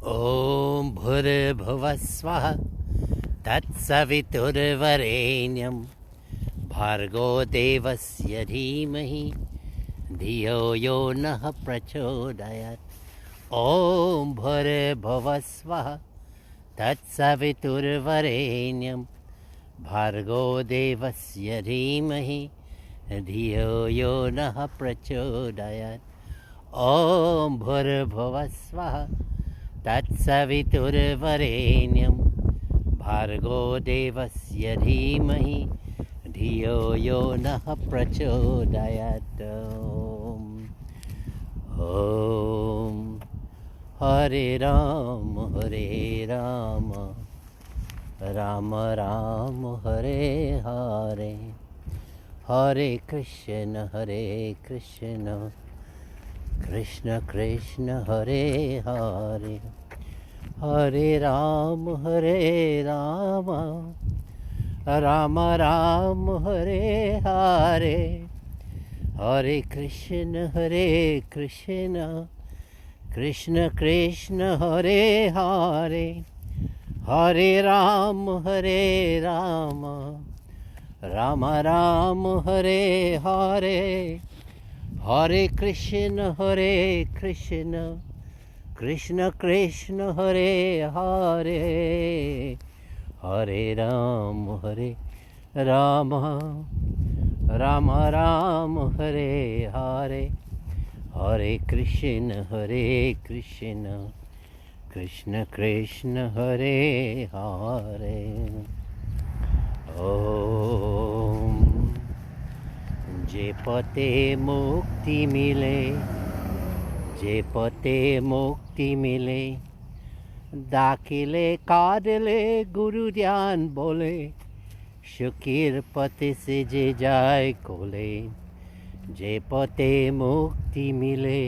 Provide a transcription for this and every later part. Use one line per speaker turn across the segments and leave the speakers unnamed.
ॐ भूर्भुवः स्वः तत्सवितुर्वरेण्यं भार्गो देवस्य धीमहि धियो यो नः प्रचोदयात्। ॐ भूर्भुवः स्वः तत्सवितुर्वरेण्यं भार्गो देवस्य धीमहि धियो यो नः प्रचोदयात्। ॐ भूर्भुवः स्वः तत्सवितुर्वरेण्यं भार्गो देवस्य धीमहि धियो यो नः प्रचोदयात्। ॐ हरे राम राम राम हरे हरे, हरे कृष्ण कृष्ण कृष्ण हरे हरे, हरे राम राम राम हरे हरे, हरे कृष्ण कृष्ण कृष्ण हरे हरे, हरे राम राम राम हरे हरे, हरे कृष्ण कृष्ण कृष्ण हरे हरे, हरे राम राम राम हरे हरे, हरे कृष्ण कृष्ण कृष्ण हरे हरे। ओम जे पते मुक्ति मिले, दाखिले कादले गुरु ध्यान बोले, शुकीर पते से जे जाए कोले। जे पते मुक्ति मिले,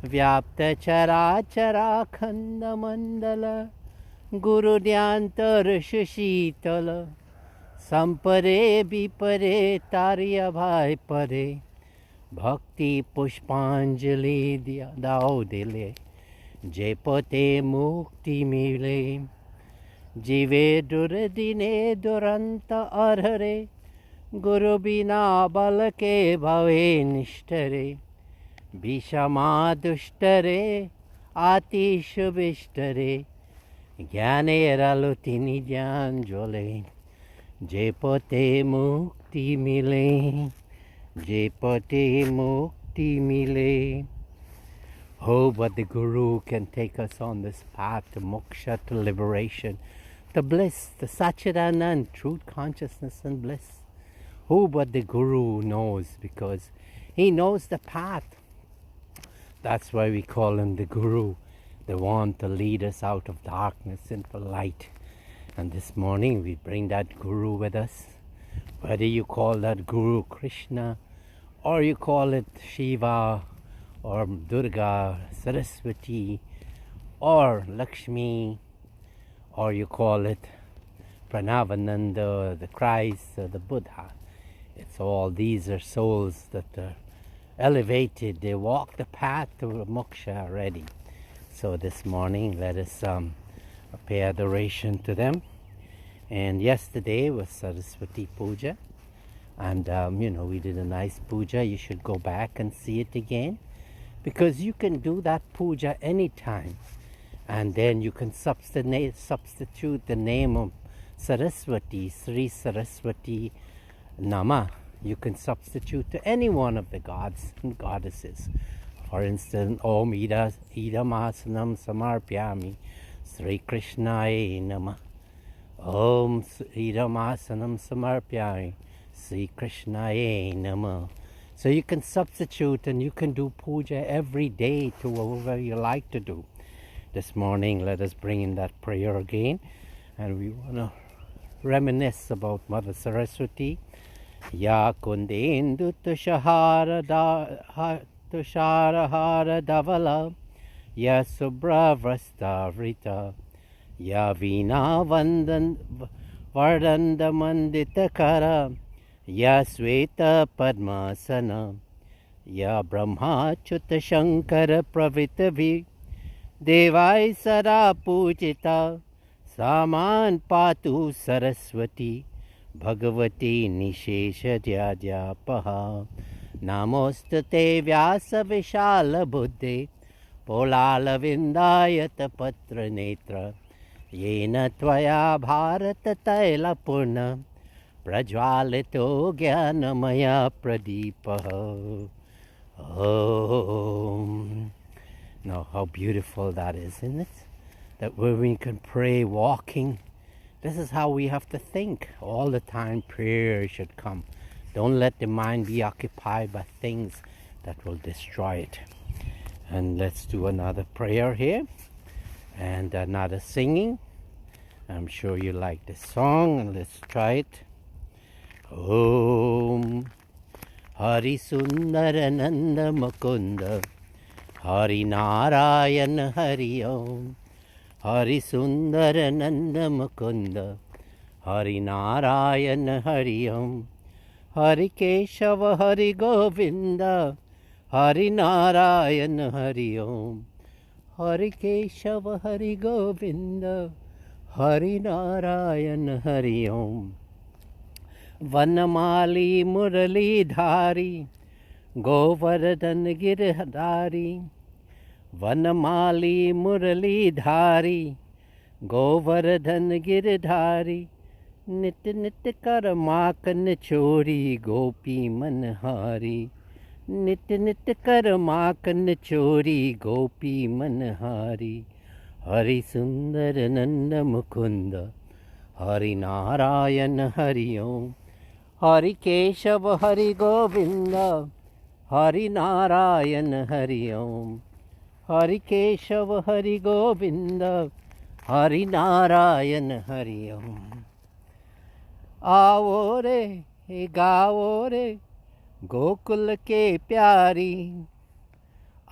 व्याप्त चराचरा खंड मंडल, गुरु ध्यान तरस शीतल, संपरे विपरे तारिय भाई परे, भक्ति पुष्पांजलि दाओ दिले। जे पते मुक्ति मिले, जीवे दुर्दिने दुरंत अरहरे, गुरु बिना बल के भवे निष्ठरे, विषमा दुष्टरे आतिश बिष्टरे, ज्ञानेरलो तिनि ज्ञान ज्वले। जे पते मुक्ति मिले, जे पते मुक्ति मिले। Oh, but the Guru can take us on this path to moksha, to liberation, to bliss, to Satchidanand, truth, consciousness and bliss. Who but the Guru knows, because he knows the path. That's why we call him the Guru, the one to lead us out of darkness into light. And this morning we bring that Guru with us. Whether you call that Guru Krishna, or you call it Shiva, or Durga, Saraswati, or Lakshmi, or you call it Pranavananda, the Christ, or the Buddha. It's all, these are souls that are elevated. They walk the path to moksha already. So this morning, let us pay adoration to them. And yesterday was Saraswati Puja. And, we did a nice puja. You should go back and see it again, because you can do that puja anytime. And then you can substitute the name of Saraswati, Sri Saraswati Nama. You can substitute to any one of the gods and goddesses. For instance, Om Idamasanam Samarpyami Sri Krishnaye Namah. Om Idamasanam Samarpyami Sri Krishnaye Namah. So you can substitute, and you can do puja every day to whatever you like to do. This morning, let us bring in that prayer again, and we want to reminisce about Mother Saraswati. Ya kundendu tushahara dhavala, ya subra vrastavrita, ya vina vardanda mandita kara, Ya Sveta Padmasana, Ya Brahma Chuta Shankara Pravitavi, देवाय सदा पूजिता सामान पातु सरस्वती भगवती निशेषज्यापहा नमोस्तुते व्यासविशालबुद्धे पोलालविन्दायतपत्रनेत्र येन त्वया भारततैलपूर्णं प्रज्वालितो ज्ञानमया प्रदीपः. Om. Now, how beautiful that is, isn't it? That where we can pray walking. This is how we have to think. All the time prayer should come. Don't let the mind be occupied by things that will destroy it. And let's do another prayer here. And another singing. I'm sure you like this song. And let's try it. Om Hari Sundarananda Mukunda Hari Narayan Hari Om Hari Sundarananda Mukunda Hari Narayan Hari Om Hari Keshava Hari Govinda Hari Narayan Hari Om Hari Keshava Hari Govinda Hari Narayan Hari Om Vanamali Murali Dhari Govardhan Girdhari Vanamali Murali Dhari Govardhan Girdhari Nit Nit Karamakan Chori Gopi Manhari Nit Nit Karamakan Chori Gopi Manhari Hari Sundarananda Mukunda Hari Narayan Hari Om Hari Keshava Hari Govinda Hari Narayan Hari Om Hari Keshava Hari Govinda Hari Narayan Hari Om Aavo re gaavo re Gokul ke pyari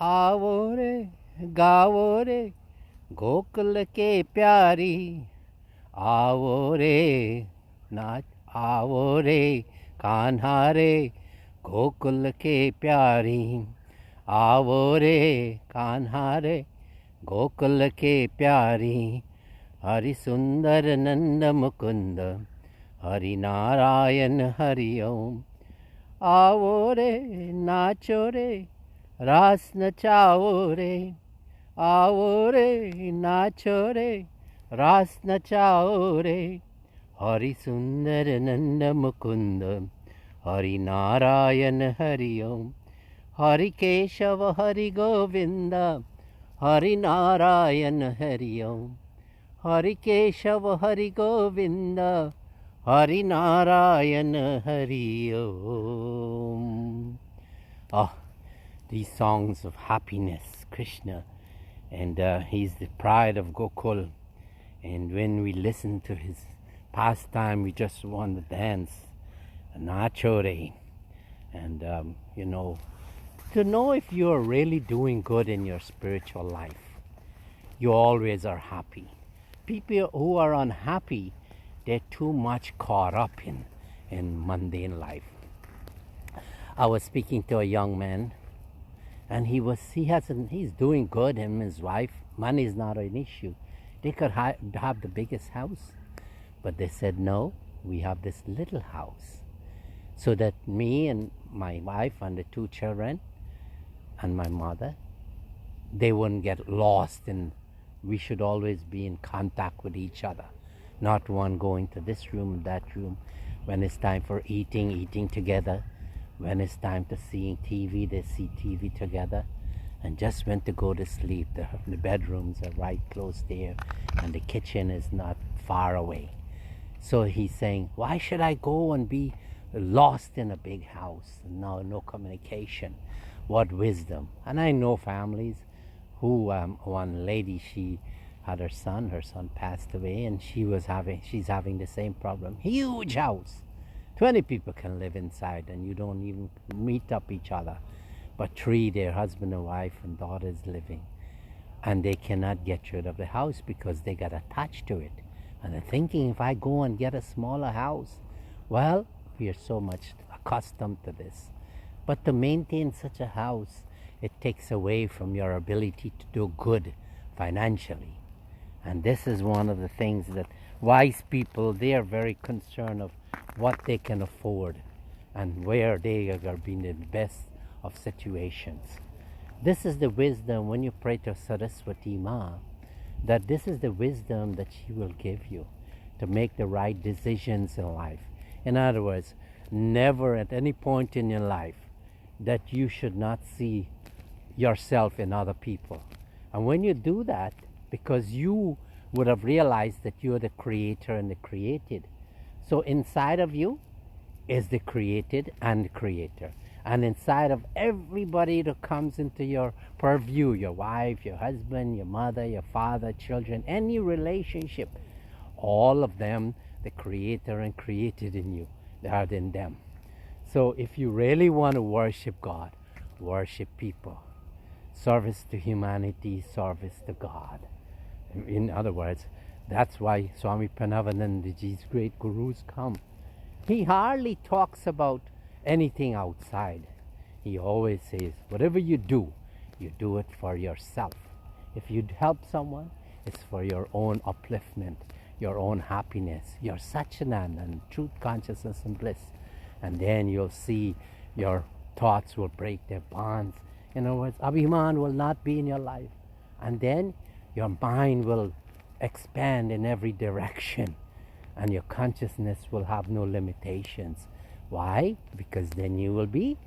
Aavo re gaavo re Gokul ke pyari Aavo re नाच आओ रे कान्हा रे गोकुल के प्यारी आओ रे कान्हा रे गोकुल के प्यारी हरि सुंदर नंद मुकुंद हरि नारायण हरि ओम आओ रे नाचो रे रास नचाओ रे आओ रे नाचो रे रास नचाओ रे Hari Sundar Nanda Mukunda Hari Narayan Hari Om Hari Keshava Hari Govinda Hari Narayan Hari Om Hari Keshava Hari Govinda Hari Narayan Hari Om. Ah, these songs of happiness, Krishna, and he's the pride of Gokul, and when we listen to his pastime, we just want to dance, nachore, and to know if you are really doing good in your spiritual life. You always are happy. People who are unhappy, they're too much caught up in mundane life. I was speaking to a young man, and he's doing good, him and his wife. Money is not an issue. They could have the biggest house. But they said, no, we have this little house. So that me and my wife and the two children and my mother, they wouldn't get lost, and we should always be in contact with each other. Not one going to this room and that room. When it's time for eating together. When it's time to seeing TV, they see TV together. And just when to go to sleep, the bedrooms are right close there, and the kitchen is not far away. So he's saying, why should I go and be lost in a big house? No communication. What wisdom. And I know families who, one lady, she had her son passed away, and she's having the same problem. Huge house. 20 people can live inside, and you don't even meet up each other. But 3, their husband and wife and daughters living. And they cannot get rid of the house because they got attached to it. And they're thinking, if I go and get a smaller house, well, we are so much accustomed to this. But to maintain such a house, it takes away from your ability to do good financially. And this is one of the things that wise people, they are very concerned of what they can afford and where they are being in the best of situations. This is the wisdom when you pray to Saraswati Ma, that this is the wisdom that she will give you to make the right decisions in life. In other words, never at any point in your life that you should not see yourself in other people. And when you do that, because you would have realized that you're the creator and the created. So inside of you is the created and the creator. And inside of everybody that comes into your purview, your wife, your husband, your mother, your father, children, any relationship, all of them, the creator and created in you, they are in them. So if you really want to worship God, worship people. Service to humanity, service to God. In other words, that's why Swami Parameshanandaji's great gurus come. He hardly talks about anything outside. He always says, whatever you do it for yourself. If you help someone, it's for your own upliftment, your own happiness, your Satchidananda and truth, consciousness and bliss. And then you'll see your thoughts will break their bonds. In other words, Abhiman will not be in your life. And then your mind will expand in every direction. And your consciousness will have no limitations. Why? Because then you will be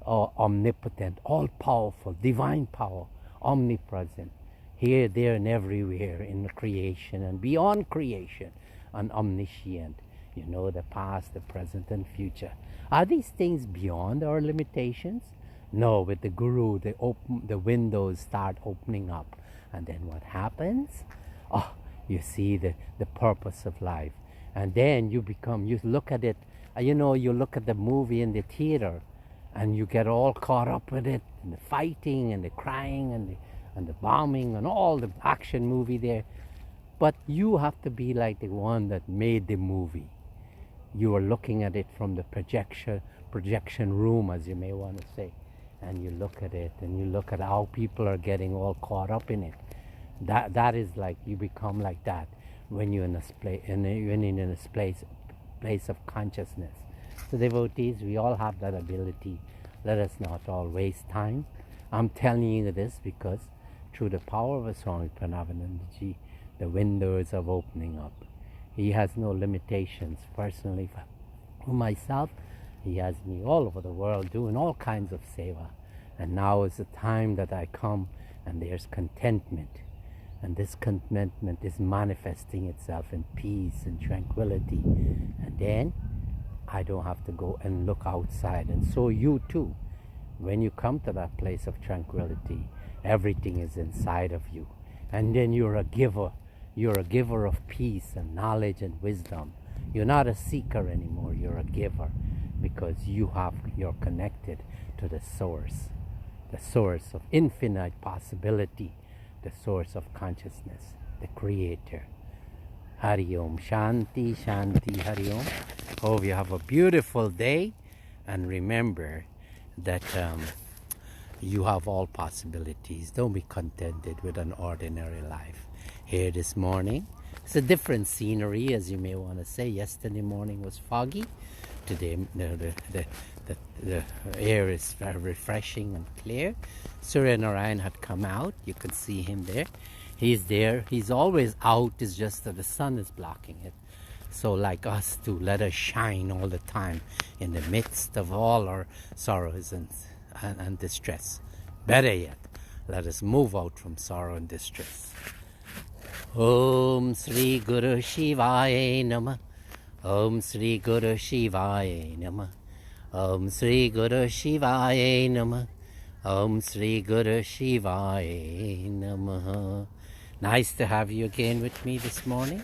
omnipotent, all-powerful, divine power, omnipresent, here, there, and everywhere in the creation and beyond creation, and omniscient. You know the past, the present, and future. Are these things beyond our limitations? No, with the Guru, the windows start opening up. And then what happens? Oh, you see the purpose of life. And then you look at it, you look at the movie in the theater, and you get all caught up with it, and the fighting, and the crying, and the bombing, and all the action movie there. But you have to be like the one that made the movie. You are looking at it from the projection room, as you may want to say. And you look at it, and you look at how people are getting all caught up in it. That is like, you become like that when you're in a place of consciousness. So devotees, we all have that ability. Let us not all waste time. I'm telling you this because through the power of Swami Parameshanandaji, the windows are opening up. He has no limitations. Personally, for myself, he has me all over the world doing all kinds of seva. And now is the time that I come and there's contentment. And this contentment is manifesting itself in peace and tranquility. And then I don't have to go and look outside. And so you too, when you come to that place of tranquility, everything is inside of you. And then you're a giver. You're a giver of peace and knowledge and wisdom. You're not a seeker anymore. You're a giver, because you're connected to the source of infinite possibility, the source of consciousness, the creator. Hari Om, Shanti, Shanti, Hari Om. Hope you have a beautiful day, and remember that you have all possibilities. Don't be contented with an ordinary life. Here this morning, it's a different scenery, as you may want to say. Yesterday morning was foggy. Today the air is very refreshing and clear. Surya Narayan had come out. You can see him there. He's there. He's always out. It's just that the sun is blocking it. So like us too, let us shine all the time in the midst of all our sorrows and distress. Better yet, let us move out from sorrow and distress. Om Sri Guru Shivaya Namah. Om Sri Guru Shivaya Namah. Om Sri Guru Shivaya Namah. Om Sri Guru Shivaya Namah. Nice to have you again with me this morning.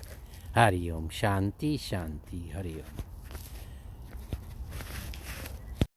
Hari Om, Shanti, Shanti, Hari Om.